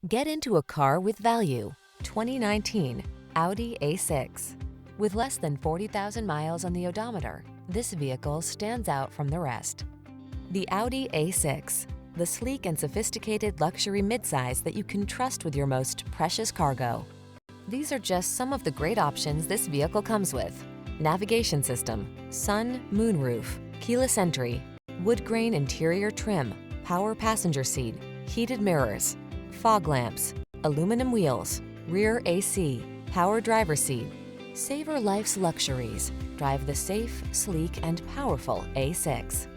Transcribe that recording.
Get into a car with value. 2019 Audi A6. With less than 40,000 miles on the odometer, this vehicle stands out from the rest. The Audi A6, the sleek and sophisticated luxury midsize that you can trust with your most precious cargo. These are just some of the great options this vehicle comes with: navigation system, sun, moonroof, keyless entry, wood grain interior trim, power passenger seat, heated mirrors, fog lamps, aluminum wheels, rear AC, power driver seat. Savor life's luxuries. Drive the safe, sleek, and powerful A6.